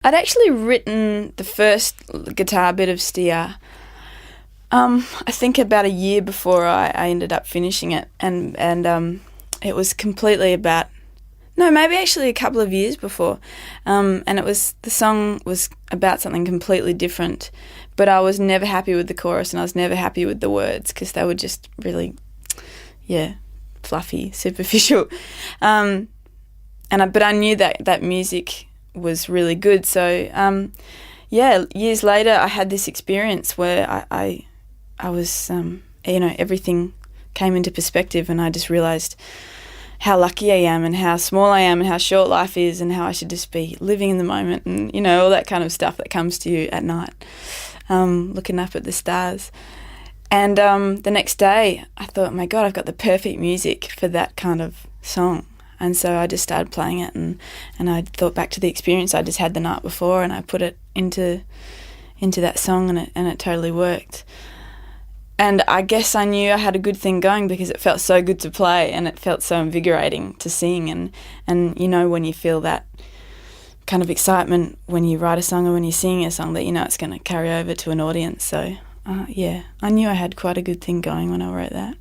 I'd actually written the first guitar bit of Steer, I think about a year before I ended up finishing it, and it was completely about, no, maybe actually a couple of years before, and the song was about something completely different, but I was never happy with the chorus and I was never happy with the words because they were just really, yeah, fluffy, superficial, but I knew that music was really good. So yeah, years later I had this experience where I was everything came into perspective, and I just realised how lucky I am and how small I am and how short life is and how I should just be living in the moment, and all that kind of stuff that comes to you at night, looking up at the stars. And the next day I thought, my God, I've got the perfect music for that kind of song. And so I just started playing it, and I thought back to the experience I just had the night before, and I put it into that song, and it totally worked. And I guess I knew I had a good thing going because it felt so good to play, and it felt so invigorating to sing. And when you feel that kind of excitement when you write a song or when you're singing a song, that it's going to carry over to an audience. So yeah, I knew I had quite a good thing going when I wrote that.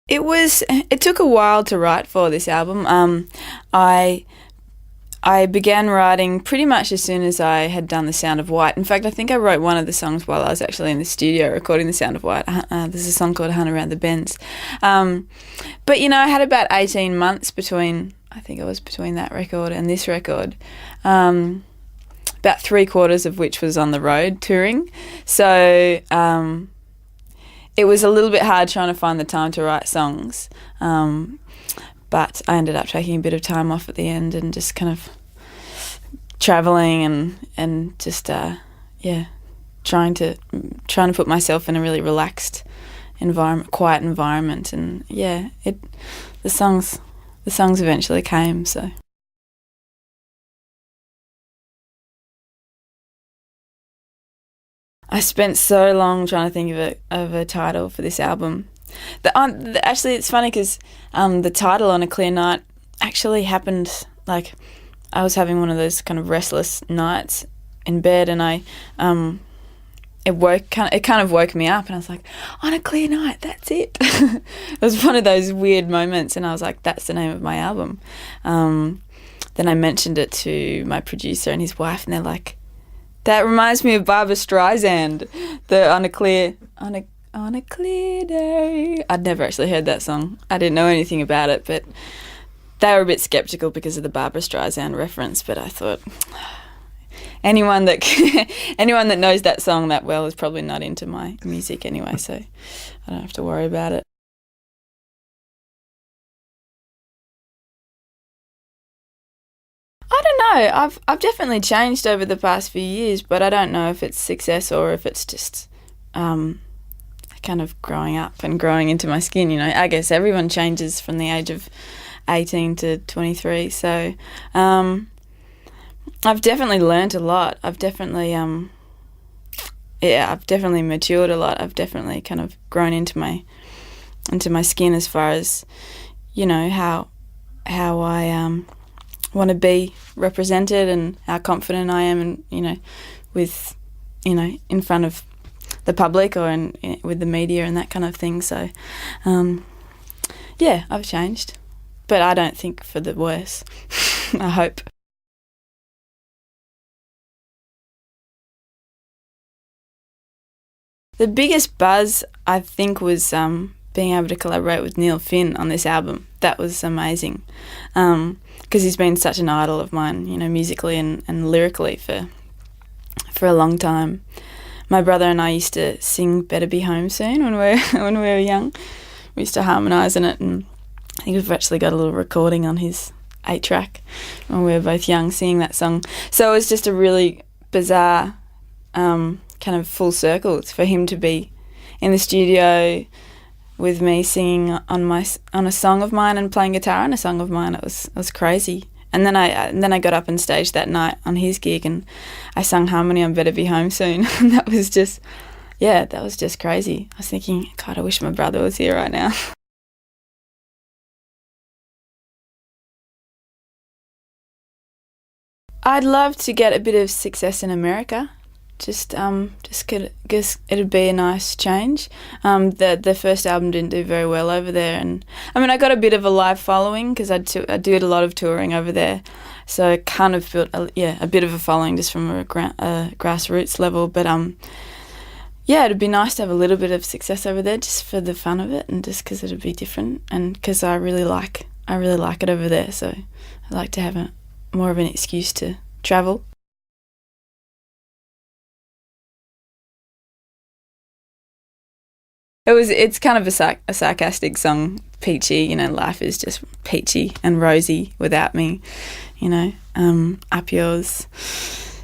It took a while to write for this album. I began writing pretty much as soon as I had done The Sound of White. In fact, I think I wrote one of the songs while I was actually in the studio recording The Sound of White. There's a song called Hunt Around the Bends. But I had about 18 months between that record and this record. About 3/4 of which was on the road touring. So it was a little bit hard trying to find the time to write songs, but I ended up taking a bit of time off at the end and just kind of travelling and just trying to put myself in a really relaxed environment, quiet environment, and the songs eventually came. So. I spent so long trying to think of a title for this album. Actually, it's funny because the title On a Clear Night actually happened, like, I was having one of those kind of restless nights in bed, and it kind of woke me up, and I was like, on a clear night, that's it. It was one of those weird moments, and I was like, that's the name of my album. Then I mentioned it to my producer and his wife, and they're like, that reminds me of Barbra Streisand, the On a Clear Day. I'd never actually heard that song. I didn't know anything about it, but they were a bit sceptical because of the Barbra Streisand reference. But I thought, anyone that knows that song that well is probably not into my music anyway, so I don't have to worry about it. I don't know. I've definitely changed over the past few years, but I don't know if it's success or if it's just kind of growing up and growing into my skin. I guess everyone changes from the age of 18 to 23. So I've definitely learnt a lot. I've definitely matured a lot. I've definitely kind of grown into my skin as far as how I want to be represented and how confident I am, and with in front of the public or with the media and that kind of thing. So yeah, I've changed, but I don't think for the worse. I hope. The biggest buzz, I think, was being able to collaborate with Neil Finn on this album. That was amazing, because he's been such an idol of mine, musically and lyrically for a long time. My brother and I used to sing Better Be Home Soon when we were young. We used to harmonise in it, and I think we've actually got a little recording on his 8-track when we were both young singing that song. So it was just a really bizarre kind of full circle for him to be in the studio with me singing on a song of mine and playing guitar on a song of mine. It was crazy. And then I got up on stage that night on his gig, and I sung harmony on Better Be Home Soon. And that was just crazy. I was thinking, God, I wish my brother was here right now. I'd love to get a bit of success in America. Guess it'd be a nice change. The first album didn't do very well over there, and I mean I got a bit of a live following because I did a lot of touring over there, so I kind of built a bit of a following just from a grassroots level. But yeah, it'd be nice to have a little bit of success over there just for the fun of it, and just because it'd be different, and because I really like it over there. So I'd like to have more of an excuse to travel. It's kind of a sarcastic song, peachy. You know, life is just peachy and rosy without me. You know, up yours.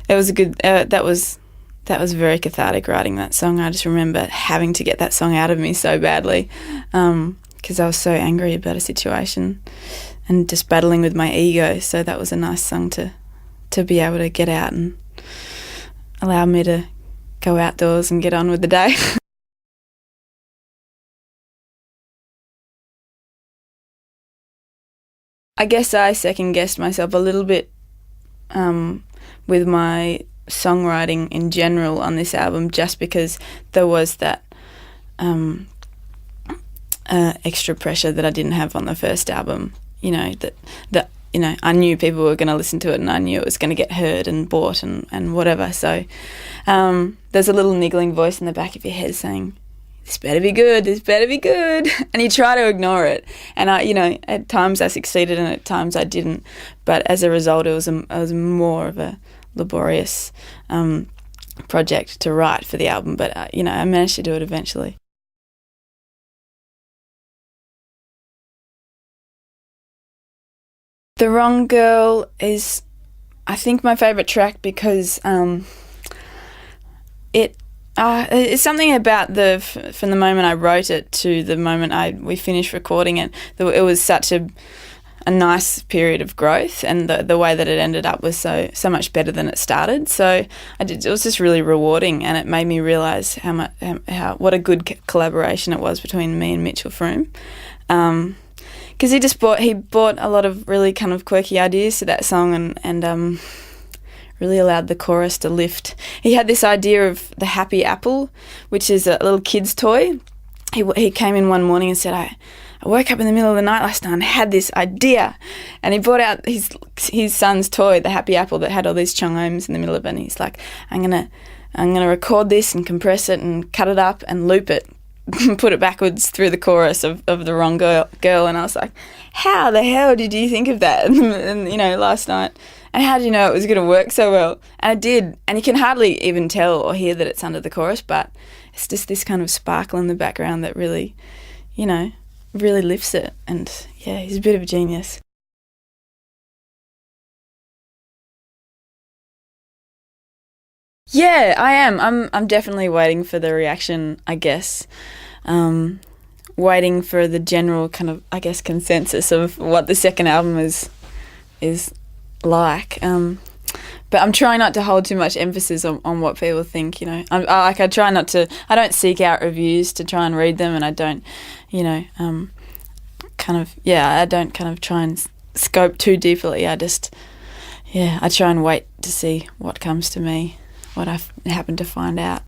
It was a good. That was very cathartic writing that song. I just remember having to get that song out of me so badly because I was so angry about a situation and just battling with my ego. So that was a nice song to be able to get out and allow me to go outdoors and get on with the day. I guess I second-guessed myself a little bit with my songwriting in general on this album, just because there was that extra pressure that I didn't have on the first album. You know, that I knew people were going to listen to it, and I knew it was going to get heard and bought and whatever. So there's a little niggling voice in the back of your head saying, this better be good, this better be good. And you try to ignore it. And at times I succeeded and at times I didn't. But as a result, it was more of a laborious project to write for the album. But, I managed to do it eventually. The Wrong Girl is, I think, my favourite track because it's something about from the moment I wrote it to the moment we finished recording it. It was such a nice period of growth, and the way that it ended up was so much better than it started. So it was just really rewarding, and it made me realise what a good collaboration it was between me and Mitchell Froome. Because he brought a lot of really kind of quirky ideas to that song, and really allowed the chorus to lift. He had this idea of the Happy Apple, which is a little kid's toy. He came in one morning and said, I woke up in the middle of the night last night and had this idea. And he brought out his son's toy, the Happy Apple, that had all these chimes in the middle of it. And he's like, I'm gonna record this and compress it and cut it up and loop it, put it backwards through the chorus of The Wrong Girl. And I was like, how the hell did you think of that? And last night. And how did you know it was going to work so well? And it did. And you can hardly even tell or hear that it's under the chorus, but it's just this kind of sparkle in the background that really, really lifts it. And yeah, he's a bit of a genius. Yeah, I am. I'm definitely waiting for the reaction, I guess. Waiting for the general kind of, I guess, consensus of what the second album is like. But I'm trying not to hold too much emphasis on what people think, I try not to, I don't seek out reviews to try and read them, and I don't, I don't kind of try and scope too deeply. I try and wait to see what comes to me, what I happen to find out.